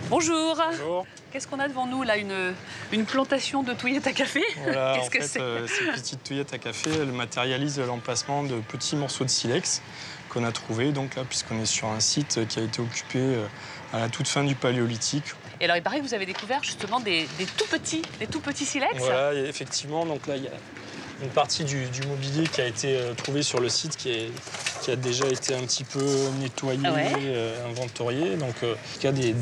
Bonjour. Bonjour. Qu'est-ce qu'on a devant nous là, une plantation de touillettes à café? Voilà, Qu'est-ce que c'est? ces petites touillettes à café, elles matérialisent l'emplacement de petits morceaux de silex qu'on a trouvés, donc là, puisqu'on est sur un site qui a été occupé à la toute fin du Paléolithique. Et alors, il paraît que vous avez découvert justement des tout petits silex. Voilà, et effectivement, donc là, il y a une partie du mobilier qui a été trouvé sur le site qui a déjà été un petit peu nettoyé, inventorié. Donc, il y a des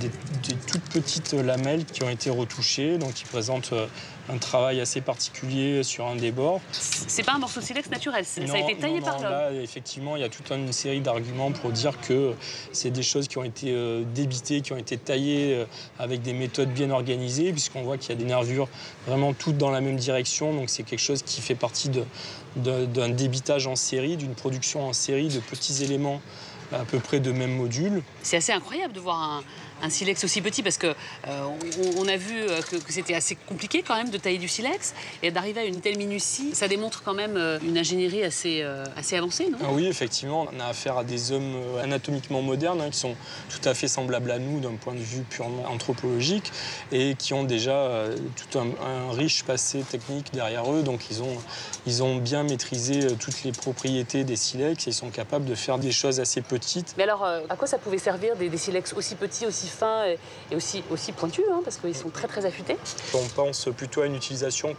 toutes petites lamelles qui ont été retouchées, donc qui présentent un travail assez particulier sur un des bords. C'est pas un morceau de silex naturel, ça a été taillé par l'homme. Là, effectivement, il y a toute une série d'arguments pour dire que c'est des choses qui ont été débitées, qui ont été taillées avec des méthodes bien organisées, puisqu'on voit qu'il y a des nervures vraiment toutes dans la même direction. Donc c'est quelque chose qui fait partie d'un débitage en série, d'une production en série de petits éléments à peu près de même module. C'est assez incroyable de voir un silex aussi petit parce que on a vu que c'était assez compliqué quand même de tailler du silex et d'arriver à une telle minutie, ça démontre quand même une ingénierie assez avancée, non? Ah oui, effectivement, on a affaire à des hommes anatomiquement modernes qui sont tout à fait semblables à nous d'un point de vue purement anthropologique et qui ont déjà tout un riche passé technique derrière eux. Donc ils ont bien maîtrisé toutes les propriétés des silex et ils sont capables de faire des choses assez petites. Mais alors, à quoi ça pouvait servir des silex aussi petits, aussi fins et aussi pointus, hein, parce qu'ils sont très affûtés? On pense plutôt à une utilisation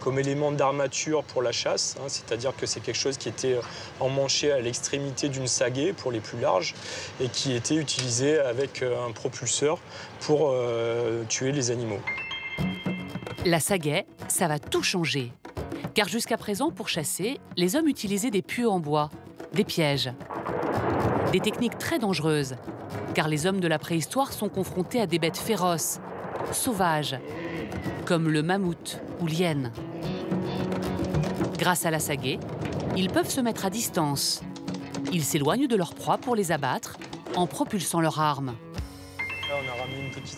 comme élément d'armature pour la chasse, hein, c'est-à-dire que c'est quelque chose qui était emmanché à l'extrémité d'une sagaie pour les plus larges et qui était utilisé avec un propulseur pour tuer les animaux. La sagaie, ça va tout changer. Car jusqu'à présent, pour chasser, les hommes utilisaient des pieux en bois, des pièges. Des techniques très dangereuses, car les hommes de la préhistoire sont confrontés à des bêtes féroces, sauvages, comme le mammouth ou l'hyène. Grâce à la sagaie, ils peuvent se mettre à distance. Ils s'éloignent de leur proie pour les abattre en propulsant leur arme. Là, on a ramené une petite